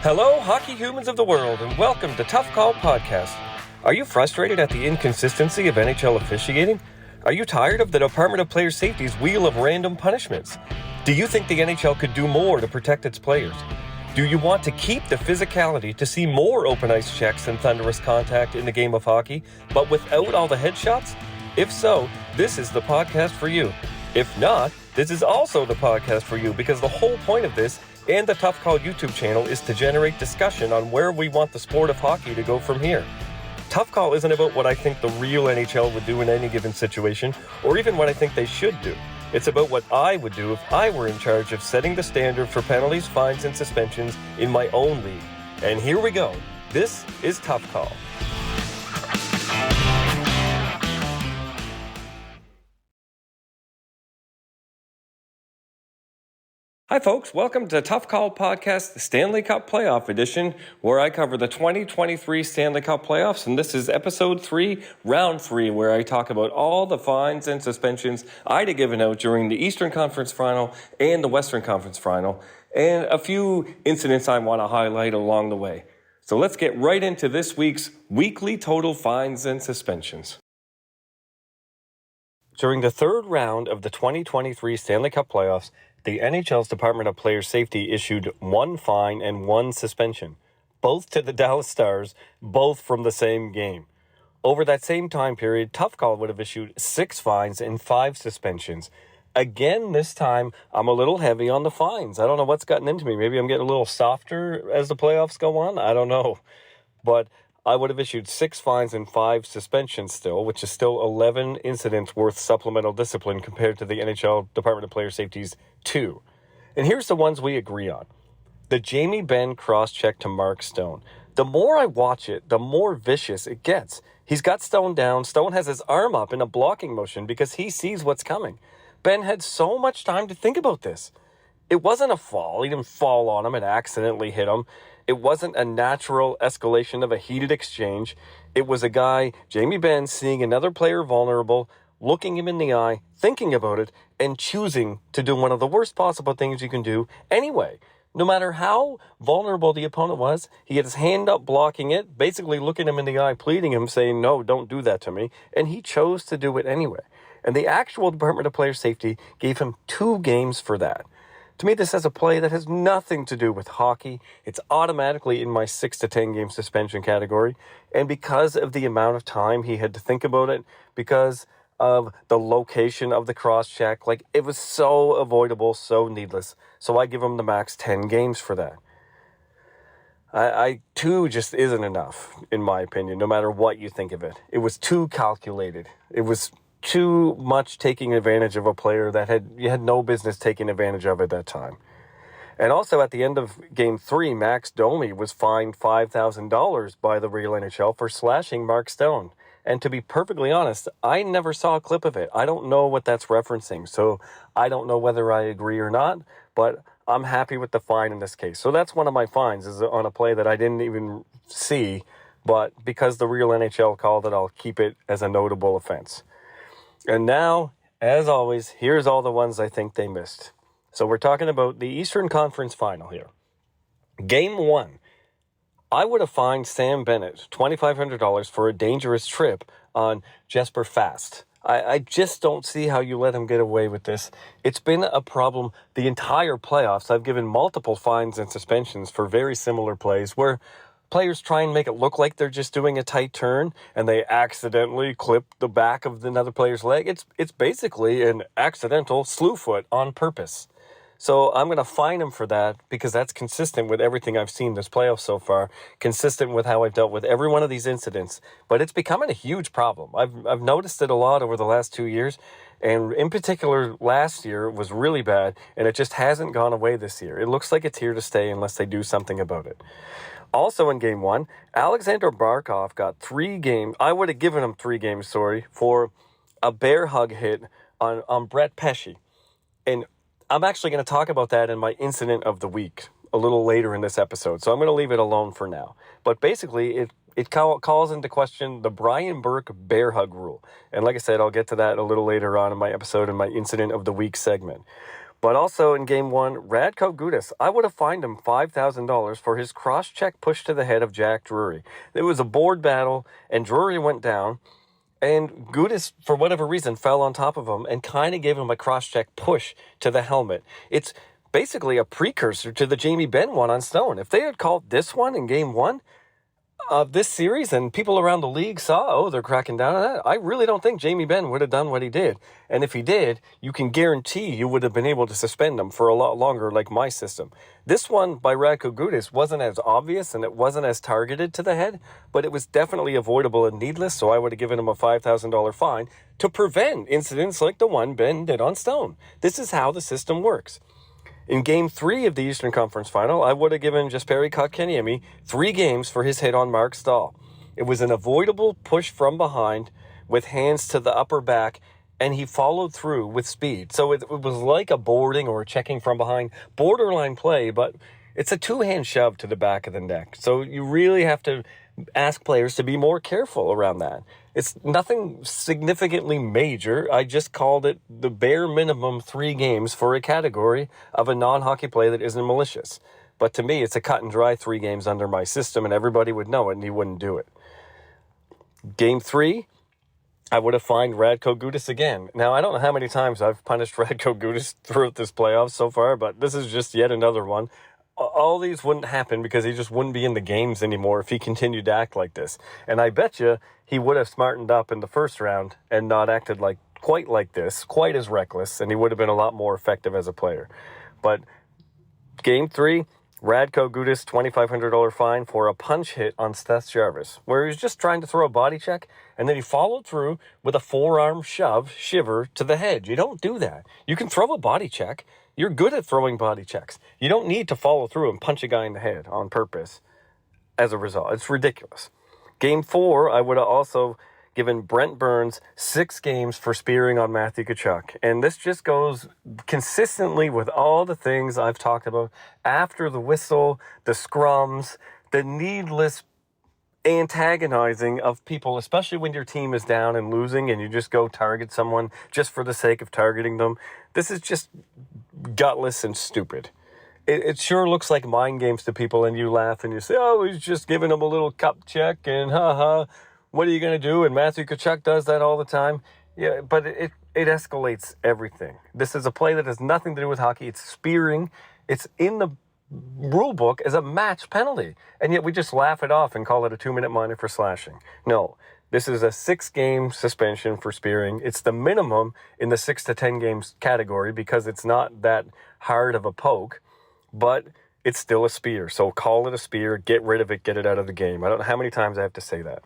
Hello, hockey humans of the world, and welcome to Tough Call Podcast. Are you frustrated at the inconsistency of NHL officiating? Are you tired of the Department of Player Safety's wheel of random punishments? Do you think the NHL could do more to protect its players? Do you want to keep the physicality to see more open ice checks and thunderous contact in the game of hockey, but without all the headshots? If so, this is the podcast for you. If not, this is also the podcast for you, because the whole point of this and the Tough Call YouTube channel is to generate discussion on where we want the sport of hockey to go from here. Tough Call isn't about what I think the real NHL would do in any given situation, or even what I think they should do. It's about what I would do if I were in charge of setting the standard for penalties, fines, and suspensions in my own league. And here we go. This is Tough Call. Hi folks, welcome to Tough Call Podcast, the Stanley Cup Playoff Edition, where I cover the 2023 Stanley Cup Playoffs, and this is Episode 3, Round 3, where I talk about all the fines and suspensions I'd have given out during the Eastern Conference Final and the Western Conference Final, and a few incidents I want to highlight along the way. So let's get right into this week's weekly total fines and suspensions. During the third round of the 2023 Stanley Cup Playoffs, the NHL's Department of Player Safety issued one fine and one suspension, both to the Dallas Stars, both from the same game. Over that same time period, Tough Call would have issued 6 fines and 5 suspensions. Again, this time, I'm a little heavy on the fines. I don't know what's gotten into me. Maybe I'm getting a little softer as the playoffs go on. I don't know. But I would have issued 6 fines and 5 suspensions still, which is still 11 incidents worth supplemental discipline compared to the NHL Department of Player Safety's 2. And here's the ones we agree on. The Jamie Benn cross-check to Mark Stone. The more I watch it, the more vicious it gets. He's got Stone down. Stone has his arm up in a blocking motion because he sees what's coming. Ben had so much time to think about this. It wasn't a fall. He didn't fall on him and accidentally hit him. It wasn't a natural escalation of a heated exchange. It was a guy, Jamie Benn, seeing another player vulnerable, looking him in the eye, thinking about it, and choosing to do one of the worst possible things you can do anyway. No matter how vulnerable the opponent was, he had his hand up blocking it, basically looking him in the eye, pleading him, saying, no, don't do that to me. And he chose to do it anyway. And the actual Department of Player Safety gave him 2 games for that. To me, this is a play that has nothing to do with hockey. It's automatically in my 6 to 10 game suspension category. And because of the amount of time he had to think about it, because of the location of the cross-check, it was so avoidable, so needless. So I give him the max 10 games for that. 2 just isn't enough, in my opinion, no matter what you think of it. It was too calculated. It was too much taking advantage of a player that you had no business taking advantage of at that time. And also at the end of Game 3, Max Domi was fined $5,000 by the real NHL for slashing Mark Stone. And to be perfectly honest, I never saw a clip of it. I don't know what that's referencing, so I don't know whether I agree or not, but I'm happy with the fine in this case. So that's one of my fines, is on a play that I didn't even see, but because the real NHL called it, I'll keep it as a notable offense. And now, as always, here's all the ones I think they missed. So we're talking about the Eastern Conference Final here. Game 1. I would have fined Sam Bennett $2,500 for a dangerous trip on Jesper Fast. I just don't see how you let him get away with this. It's been a problem the entire playoffs. I've given multiple fines and suspensions for very similar plays where players try and make it look like they're just doing a tight turn and they accidentally clip the back of another player's leg. It's basically an accidental slew foot on purpose. So I'm going to fine him for that because that's consistent with everything I've seen this playoff so far, consistent with how I've dealt with every one of these incidents. But it's becoming a huge problem. I've noticed it a lot over the last 2 years, and in particular last year was really bad, and it just hasn't gone away this year. It looks like it's here to stay unless they do something about it. Also in Game 1, Alexander Barkov got 3 games. I would have given him 3 games, for a bear hug hit on Brett Pesce. And I'm actually going to talk about that in my incident of the week a little later in this episode. So I'm going to leave it alone for now. But basically, it calls into question the Brian Burke bear hug rule. And like I said, I'll get to that a little later on in my episode in my incident of the week segment. But also in Game 1, Radko Gudas, I would have fined him $5,000 for his cross-check push to the head of Jack Drury. It was a board battle, and Drury went down, and Gudas, for whatever reason, fell on top of him and kind of gave him a cross-check push to the helmet. It's basically a precursor to the Jamie Benn one on Stone. If they had called this one in Game 1 of this series and people around the league saw, oh, they're cracking down on that, I really don't think Jamie Benn would have done what he did. And if he did, you can guarantee you would have been able to suspend him for a lot longer, like my system. This one by Radko Gudas wasn't as obvious and it wasn't as targeted to the head, but it was definitely avoidable and needless, so I would have given him a $5,000 fine to prevent incidents like the one Ben did on Stone. This is how the system works. In Game 3 of the Eastern Conference Final, I would have given Jesperi Kotkaniemi 3 games for his hit on Mark Stahl. It was an avoidable push from behind with hands to the upper back, and he followed through with speed. So it was like a boarding or a checking from behind, borderline play, but it's a 2-hand shove to the back of the neck. So you really have to ask players to be more careful around that. It's nothing significantly major. I just called it the bare minimum 3 games for a category of a non-hockey play that isn't malicious. But to me, it's a cut and dry 3 games under my system, and everybody would know it, and he wouldn't do it. Game 3, I would have fined Radko Gudas again. Now, I don't know how many times I've punished Radko Gudas throughout this playoffs so far, but this is just yet another one. All these wouldn't happen because he just wouldn't be in the games anymore if he continued to act like this. And I bet you he would have smartened up in the first round and not acted quite like this, quite as reckless, and he would have been a lot more effective as a player. But Game 3, Radko Gudas, $2,500 fine for a punch hit on Seth Jarvis, where he was just trying to throw a body check, and then he followed through with a forearm shiver to the head. You don't do that. You can throw a body check. You're good at throwing body checks. You don't need to follow through and punch a guy in the head on purpose as a result. It's ridiculous. Game 4, I would have also given Brent Burns 6 games for spearing on Matthew Tkachuk. And this just goes consistently with all the things I've talked about after the whistle, the scrums, the needless antagonizing of people, especially when your team is down and losing and you just go target someone just for the sake of targeting them. This is just gutless and stupid. It sure looks like mind games to people, and you laugh and you say, oh, he's just giving him a little cup check and what are you going to do? And Matthew Tkachuk does that all the time. Yeah, but it escalates everything. This is a play that has nothing to do with hockey. It's spearing. It's in the rule book as a match penalty, and yet we just laugh it off and call it a 2-minute minor for slashing. No, this is a 6-game suspension for spearing. It's the minimum in the 6 to 10 games category because it's not that hard of a poke, but it's still a spear. So call it a spear, get rid of it, get it out of the game. I don't know how many times I have to say that.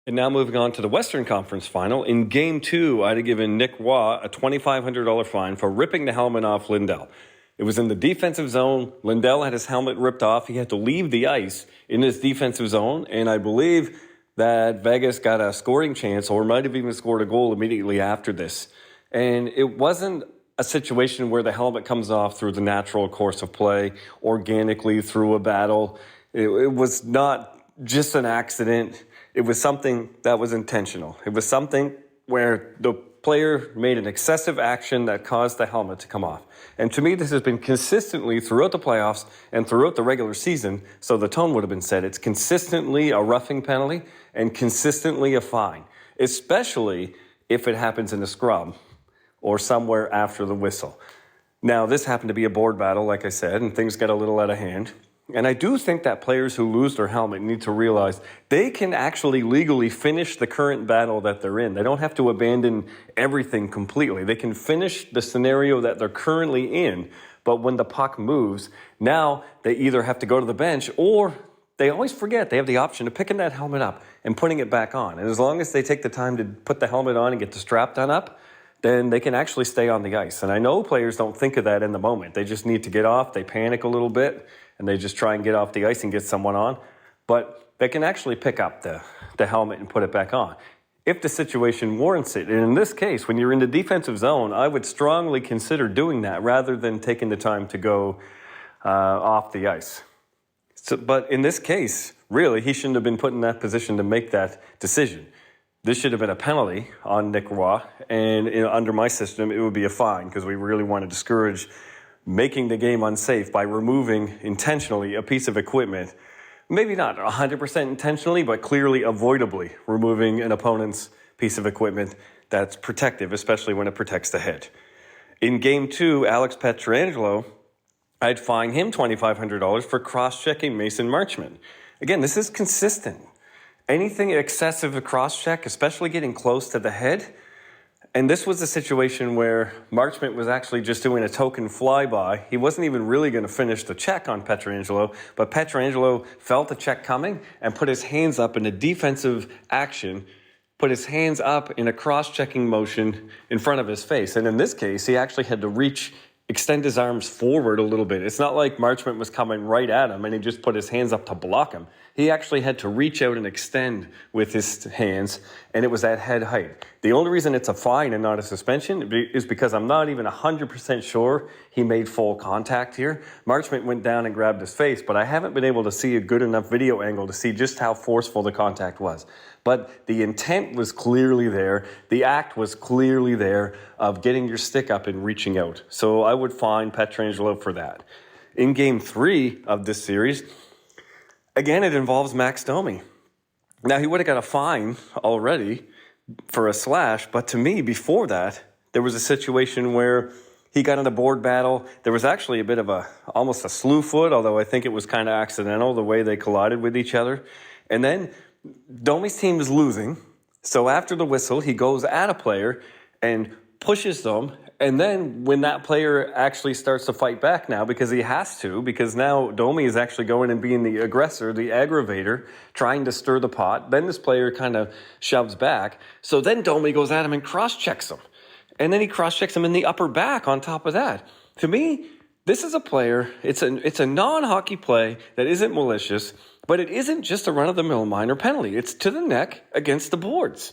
And now moving on to the Western Conference Final. In Game 2, I'd have given Nick Waugh a $2,500 fine for ripping the helmet off Lindell. It was in the defensive zone. Lindell had his helmet ripped off. He had to leave the ice in his defensive zone, and I believe that Vegas got a scoring chance or might have even scored a goal immediately after this. And it wasn't a situation where the helmet comes off through the natural course of play, organically through a battle. It was not just an accident. It was something that was intentional. It was something where the player made an excessive action that caused the helmet to come off. And to me, this has been consistently throughout the playoffs and throughout the regular season, so the tone would have been set. It's consistently a roughing penalty and consistently a fine, especially if it happens in a scrum or somewhere after the whistle. Now, this happened to be a board battle, like I said, and things got a little out of hand. And I do think that players who lose their helmet need to realize they can actually legally finish the current battle that they're in. They don't have to abandon everything completely. They can finish the scenario that they're currently in. But when the puck moves, now they either have to go to the bench or they always forget they have the option of picking that helmet up and putting it back on. And as long as they take the time to put the helmet on and get the strap done up, then they can actually stay on the ice. And I know players don't think of that in the moment. They just need to get off. They panic a little bit, and they just try and get off the ice and get someone on. But they can actually pick up the helmet and put it back on if the situation warrants it. And in this case, when you're in the defensive zone, I would strongly consider doing that rather than taking the time to go off the ice. But in this case, really, he shouldn't have been put in that position to make that decision. This should have been a penalty on Nick Roy, and under my system, it would be a fine because we really want to discourage making the game unsafe by removing intentionally a piece of equipment. Maybe not 100% intentionally, but clearly avoidably removing an opponent's piece of equipment that's protective, especially when it protects the head. In Game 2, Alex Pietrangelo, I'd fine him $2,500 for cross-checking Mason Marchment. Again, this is consistent. Anything excessive of cross-check, especially getting close to the head, and this was a situation where Marchment was actually just doing a token flyby. He wasn't even really going to finish the check on Pietrangelo, but Pietrangelo felt the check coming and put his hands up in a defensive action, put his hands up in a cross-checking motion in front of his face. And in this case, he actually had to extend his arms forward a little bit. It's not like Marchment was coming right at him and he just put his hands up to block him. He actually had to reach out and extend with his hands, and it was at head height. The only reason it's a fine and not a suspension is because I'm not even 100% sure he made full contact here. Marchment went down and grabbed his face, but I haven't been able to see a good enough video angle to see just how forceful the contact was. But the intent was clearly there. The act was clearly there of getting your stick up and reaching out. So I would fine Pietrangelo for that. In Game 3 of this series, again, it involves Max Domi. Now, he would have got a fine already for a slash, but to me, before that, there was a situation where he got in a board battle. There was actually a bit of almost a slew foot, although I think it was kind of accidental the way they collided with each other. And then Domi's team is losing, so after the whistle, he goes at a player and pushes them. And then when that player actually starts to fight back now, because he has to, because now Domi is actually going and being the aggressor, the aggravator, trying to stir the pot. Then this player kind of shoves back. So then Domi goes at him and cross-checks him. And then he cross-checks him in the upper back on top of that. To me, this is a player, it's a non-hockey play that isn't malicious, but it isn't just a run-of-the-mill minor penalty. It's to the neck against the boards.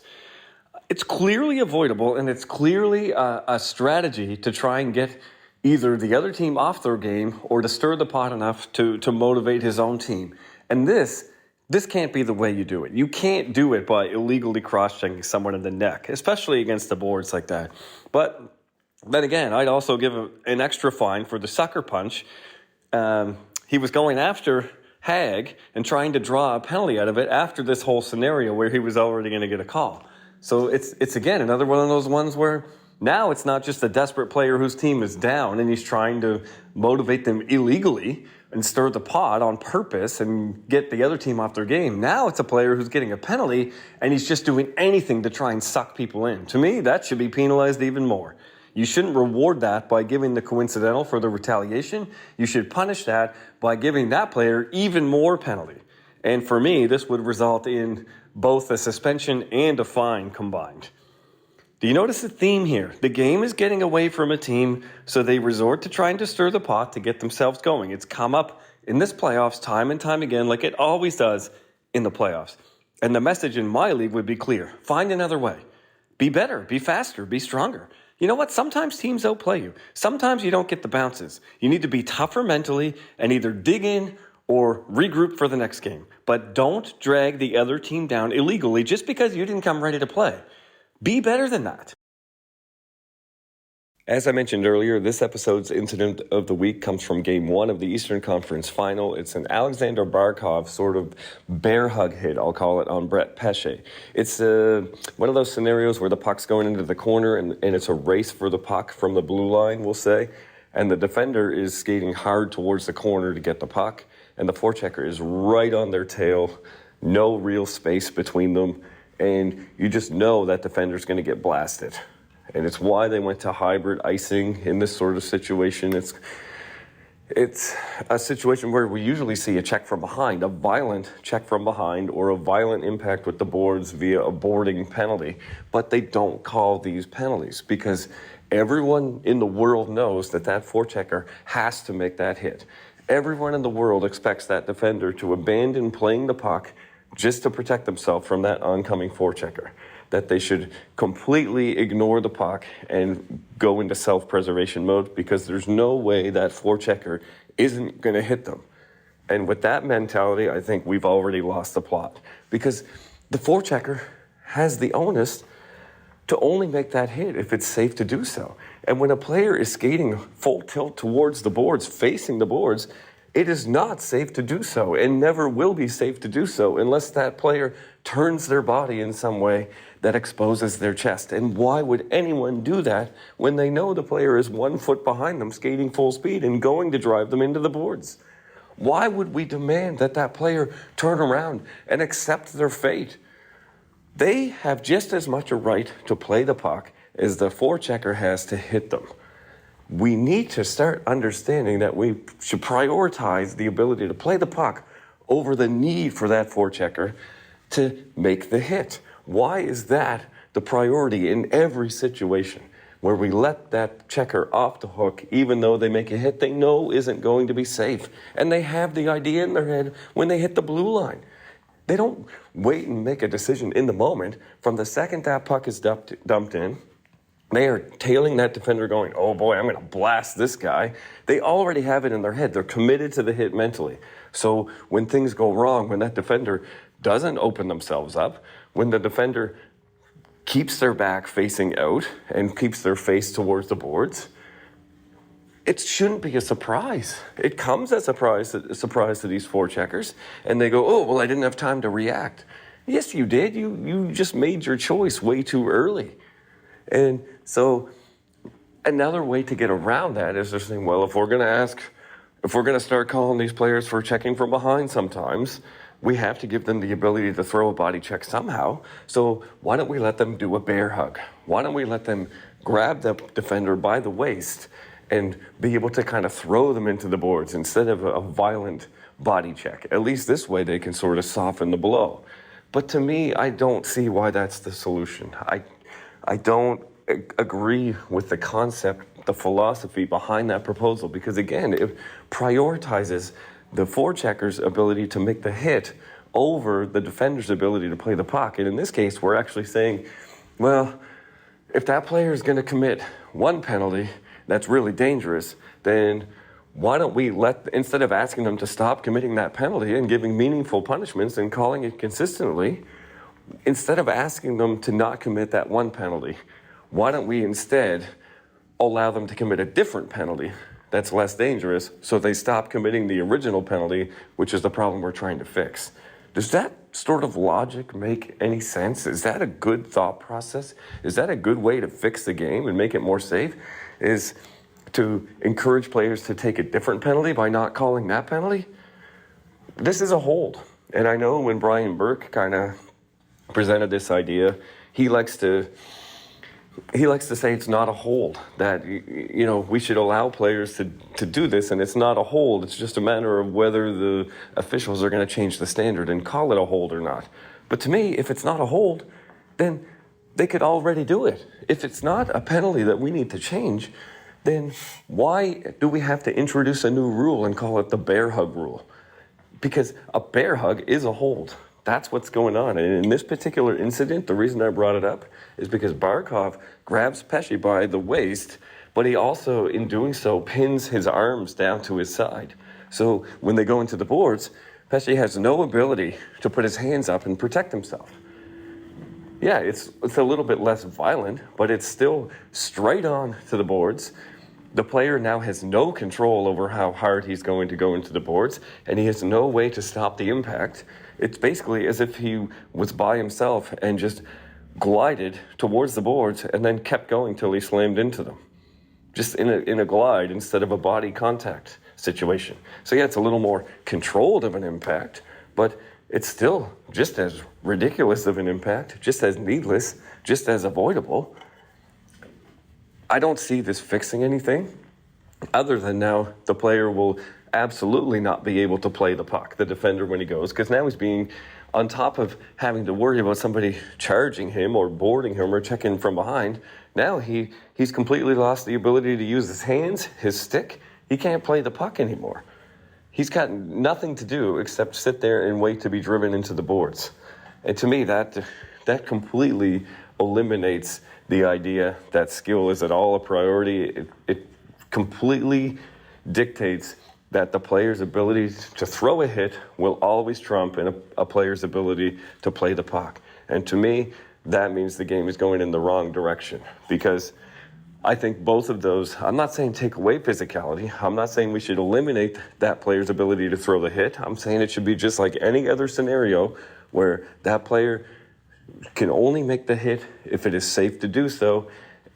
It's clearly avoidable, and it's clearly a strategy to try and get either the other team off their game or to stir the pot enough to motivate his own team. And this can't be the way you do it. You can't do it by illegally cross-checking someone in the neck, especially against the boards like that. But then again, I'd also give an extra fine for the sucker punch. He was going after Hag and trying to draw a penalty out of it after this whole scenario where he was already going to get a call. So it's again, another one of those ones where now it's not just a desperate player whose team is down and he's trying to motivate them illegally and stir the pot on purpose and get the other team off their game. Now it's a player who's getting a penalty and he's just doing anything to try and suck people in. To me, that should be penalized even more. You shouldn't reward that by giving the coincidental for the retaliation. You should punish that by giving that player even more penalty. And for me, this would result in both a suspension and a fine combined. Do you notice the theme here? The game is getting away from a team, so they resort to trying to stir the pot to get themselves going. It's come up in this playoffs time and time again, like it always does in the playoffs. And the message in my league would be clear. Find another way. Be better, be faster, be stronger. You know what? Sometimes teams outplay you. Sometimes you don't get the bounces. You need to be tougher mentally and either dig in or regroup for the next game. But don't drag the other team down illegally just because you didn't come ready to play. Be better than that. As I mentioned earlier, this episode's incident of the week comes from Game 1 of the Eastern Conference Final. It's an Alexander Barkov sort of bear hug hit, I'll call it, on Brett Pesce. It's one of those scenarios where the puck's going into the corner and it's a race for the puck from the blue line, we'll say, and the defender is skating hard towards the corner to get the puck, and the forechecker is right on their tail, no real space between them, and you just know that defender's going to get blasted. And it's why they went to hybrid icing in this sort of situation. It's a situation where we usually see a check from behind, a violent check from behind, or a violent impact with the boards via a boarding penalty. But they don't call these penalties because everyone in the world knows that forechecker has to make that hit. Everyone in the world expects that defender to abandon playing the puck just to protect themselves from that oncoming forechecker. That they should completely ignore the puck and go into self-preservation mode because there's no way that forechecker isn't going to hit them. And with that mentality, I think we've already lost the plot because the forechecker has the onus to only make that hit if it's safe to do so. And when a player is skating full tilt towards the boards, facing the boards, it is not safe to do so and never will be safe to do so unless that player turns their body in some way that exposes their chest. And why would anyone do that when they know the player is 1 foot behind them skating full speed and going to drive them into the boards? Why would we demand that that player turn around and accept their fate? They have just as much a right to play the puck as the forechecker has to hit them. We need to start understanding that we should prioritize the ability to play the puck over the need for that forechecker to make the hit. Why is that the priority in every situation where we let that checker off the hook even though they make a hit they know isn't going to be safe? And they have the idea in their head when they hit the blue line. They don't wait and make a decision in the moment. From the second that puck is dumped in, they are tailing that defender going, oh boy, I'm going to blast this guy. They already have it in their head. They're committed to the hit mentally. So when things go wrong, when that defender doesn't open themselves up, when the defender keeps their back facing out and keeps their face towards the boards, it shouldn't be a surprise. It comes as a surprise to these forecheckers, and they go, oh, well, I didn't have time to react. Yes, you did. You just made your choice way too early. And so another way to get around that is just saying, well, if we're going to start calling these players for checking from behind sometimes, we have to give them the ability to throw a body check somehow. So why don't we let them do a bear hug? Why don't we let them grab the defender by the waist and be able to kind of throw them into the boards instead of a violent body check? At least this way they can sort of soften the blow. But to me, I don't see why that's the solution. I don't agree with the concept, the philosophy behind that proposal, because again, it prioritizes the forechecker's ability to make the hit over the defender's ability to play the puck. And in this case, we're actually saying, well, if that player is going to commit one penalty that's really dangerous, then why don't we instead of asking them to stop committing that penalty and giving meaningful punishments and calling it consistently, instead of asking them to not commit that one penalty, why don't we instead allow them to commit a different penalty that's less dangerous so they stop committing the original penalty, which is the problem we're trying to fix? Does that sort of logic make any sense? Is that a good thought process? Is that a good way to fix the game and make it more safe? Is to encourage players to take a different penalty by not calling that penalty? This is a hold. And I know when Brian Burke kind of presented this idea, he likes to say it's not a hold, that we should allow players to do this, and it's not a hold. It's just a matter of whether the officials are going to change the standard and call it a hold or not. But to me, if it's not a hold, then they could already do it. If it's not a penalty that we need to change, then why do we have to introduce a new rule and call it the bear hug rule? Because a bear hug is a hold. That's what's going on. And in this particular incident, the reason I brought it up is because Barkov grabs Pesce by the waist, but he also, in doing so, pins his arms down to his side. So when they go into the boards, Pesce has no ability to put his hands up and protect himself. Yeah, it's a little bit less violent, but it's still straight on to the boards. The player now has no control over how hard he's going to go into the boards, and he has no way to stop the impact. It's basically as if he was by himself and just glided towards the boards and then kept going till he slammed into them. Just in a glide instead of a body contact situation. So yeah, it's a little more controlled of an impact, but it's still just as ridiculous of an impact, just as needless, just as avoidable. I don't see this fixing anything other than now the player will absolutely not be able to play the puck, the defender, when he goes, because now he's being, on top of having to worry about somebody charging him or boarding him or checking from behind, now he's completely lost the ability to use his hands, his stick. He can't play the puck anymore. He's got nothing to do except sit there and wait to be driven into the boards. And to me, that completely eliminates the idea that skill is at all a priority. It completely dictates that the player's ability to throw a hit will always trump a player's ability to play the puck. And to me, that means the game is going in the wrong direction. Because I think both of those, I'm not saying take away physicality. I'm not saying we should eliminate that player's ability to throw the hit. I'm saying it should be just like any other scenario where that player can only make the hit if it is safe to do so.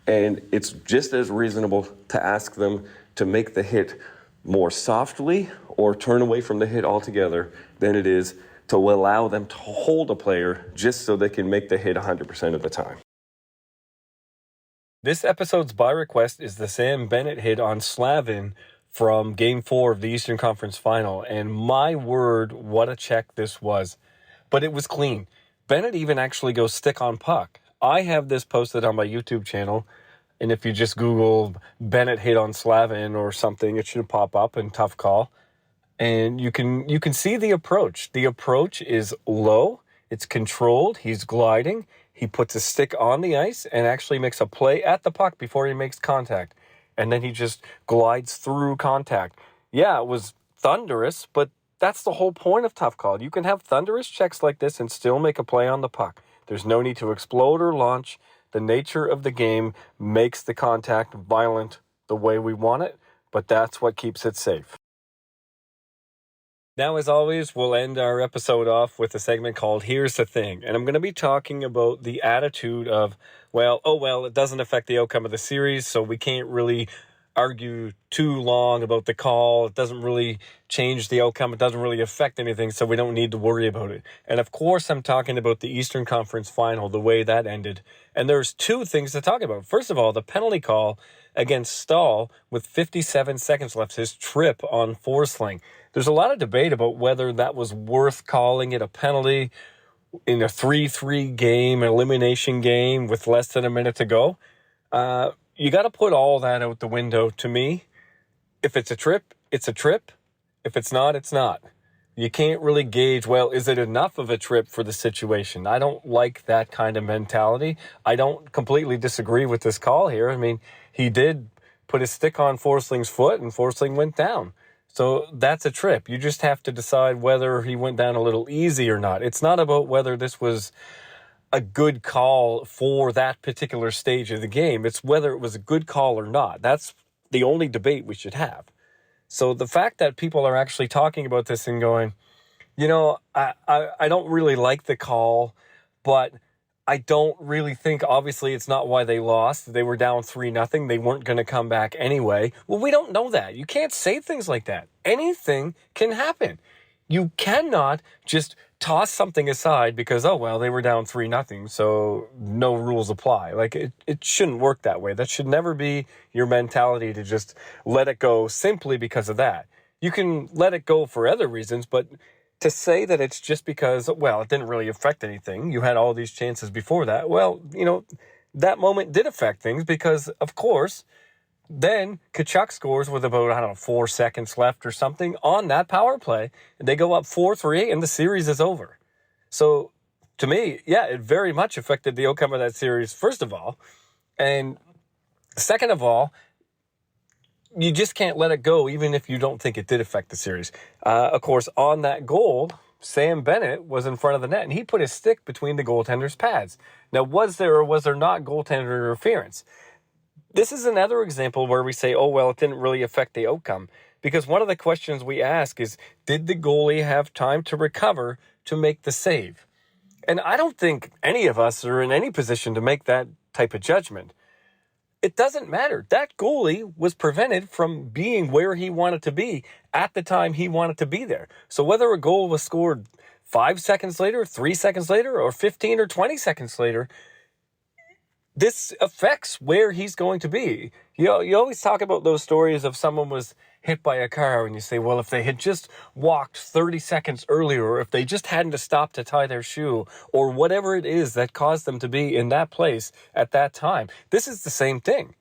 And it's just as reasonable to ask them to make the hit more softly or turn away from the hit altogether than it is to allow them to hold a player just so they can make the hit 100% of the time. This episode's by request is the Sam Bennett hit on Slavin from Game 4 of the Eastern Conference Final. And my word, what a check this was. But it was clean. Bennett even actually goes stick on puck. I have this posted on my YouTube channel. And if you just Google Bennett hit on Slavin or something, it should pop up in tough call. And you can see the approach. The approach is low. It's controlled. He's gliding. He puts a stick on the ice and actually makes a play at the puck before he makes contact. And then he just glides through contact. Yeah, it was thunderous, but that's the whole point of tough call. You can have thunderous checks like this and still make a play on the puck. There's no need to explode or launch. The nature of the game makes the contact violent the way we want it, but that's what keeps it safe. Now, as always, we'll end our episode off with a segment called Here's the Thing. And I'm going to be talking about the attitude of, it doesn't affect the outcome of the series, so we can't really argue too long about the call. It doesn't really change the outcome. It doesn't really affect anything, so we don't need to worry about it. And of course, I'm talking about the Eastern Conference Final, the way that ended. And there's two things to talk about. First of all, the penalty call against Stahl with 57 seconds left, his trip on Forsling. There's a lot of debate about whether that was worth calling it a penalty in a 3-3 game, an elimination game with less than a minute to go. You got to put all that out the window to me. If it's a trip, it's a trip. If it's not, it's not. You can't really gauge, is it enough of a trip for the situation? I don't like that kind of mentality. I don't completely disagree with this call here. I mean, he did put his stick on Forsling's foot and Forsling went down. So that's a trip. You just have to decide whether he went down a little easy or not. It's not about whether this was a good call for that particular stage of the game. It's whether it was a good call or not. That's the only debate we should have. So the fact that people are actually talking about this and going, I don't really like the call, but I don't really think, obviously, it's not why they lost. They were down 3-0. They weren't going to come back anyway. Well, we don't know that. You can't say things like that. Anything can happen. You cannot just toss something aside because, they were down 3-0, so no rules apply. Like, it shouldn't work that way. That should never be your mentality to just let it go simply because of that. You can let it go for other reasons, but to say that it's just because, it didn't really affect anything. You had all these chances before that. That moment did affect things because, of course, then Tkachuk scores with about, 4 seconds left or something on that power play. And they go up 4-3 and the series is over. So, to me, it very much affected the outcome of that series, first of all. And second of all, you just can't let it go, even if you don't think it did affect the series. Of course, on that goal, Sam Bennett was in front of the net, and he put his stick between the goaltender's pads. Now, was there or was there not goaltender interference? This is another example where we say, it didn't really affect the outcome. Because one of the questions we ask is, did the goalie have time to recover to make the save? And I don't think any of us are in any position to make that type of judgment. It doesn't matter. That goalie was prevented from being where he wanted to be at the time he wanted to be there. So whether a goal was scored 5 seconds later, 3 seconds later, or 15 or 20 seconds later, this affects where he's going to be. You always talk about those stories of someone was hit by a car and you say, if they had just walked 30 seconds earlier, or if they just hadn't stopped to tie their shoe, or whatever it is that caused them to be in that place at that time. This is the same thing.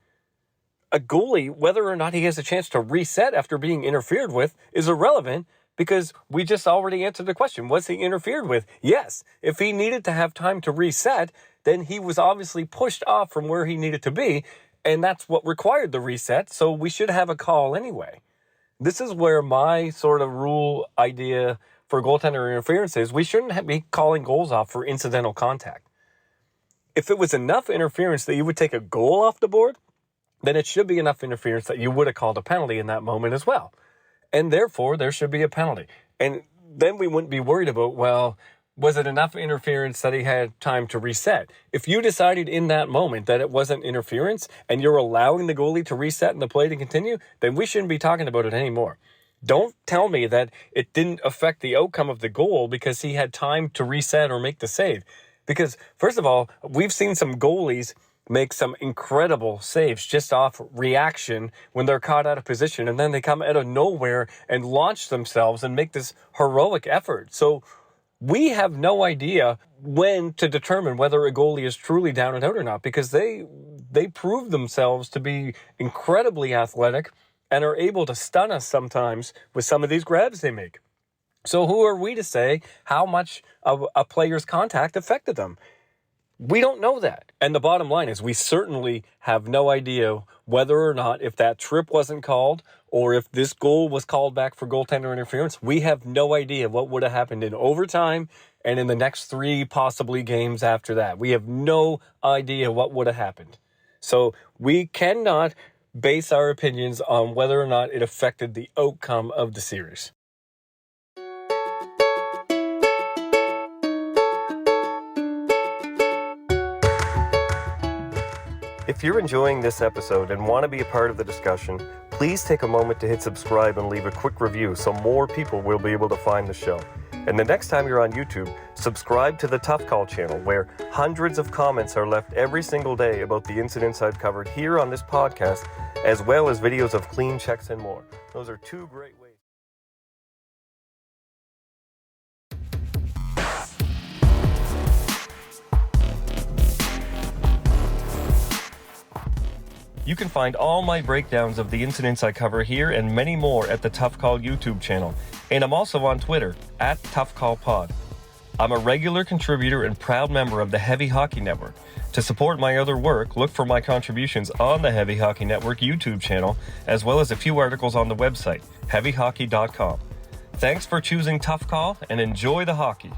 A goalie, whether or not he has a chance to reset after being interfered with, is irrelevant because we just already answered the question. Was he interfered with? Yes. If he needed to have time to reset, then he was obviously pushed off from where he needed to be, and that's what required the reset, so we should have a call anyway. This is where my sort of rule idea for goaltender interference is we shouldn't be calling goals off for incidental contact. If it was enough interference that you would take a goal off the board, then it should be enough interference that you would have called a penalty in that moment as well. And therefore, there should be a penalty. And then we wouldn't be worried about, well, was it enough interference that he had time to reset? If you decided in that moment that it wasn't interference and you're allowing the goalie to reset and the play to continue, then we shouldn't be talking about it anymore. Don't tell me that it didn't affect the outcome of the goal because he had time to reset or make the save. Because, first of all, we've seen some goalies make some incredible saves just off reaction when they're caught out of position, and then they come out of nowhere and launch themselves and make this heroic effort. So we have no idea when to determine whether a goalie is truly down and out or not, because they prove themselves to be incredibly athletic and are able to stun us sometimes with some of these grabs they make. So who are we to say how much of a player's contact affected them? We don't know that. And the bottom line is we certainly have no idea whether or not, if that trip wasn't called or if this goal was called back for goaltender interference, we have no idea what would have happened in overtime and in the next 3 possibly games after that. We have no idea what would have happened. So we cannot base our opinions on whether or not it affected the outcome of the series. If you're enjoying this episode and want to be a part of the discussion, please take a moment to hit subscribe and leave a quick review so more people will be able to find the show. And the next time you're on YouTube, subscribe to the Tough Call channel, where hundreds of comments are left every single day about the incidents I've covered here on this podcast, as well as videos of clean checks and more. Those are 2 great ways. You can find all my breakdowns of the incidents I cover here and many more at the Tough Call YouTube channel. And I'm also on Twitter, @ToughCallPod. I'm a regular contributor and proud member of the Heavy Hockey Network. To support my other work, look for my contributions on the Heavy Hockey Network YouTube channel, as well as a few articles on the website, heavyhockey.com. Thanks for choosing Tough Call, and enjoy the hockey.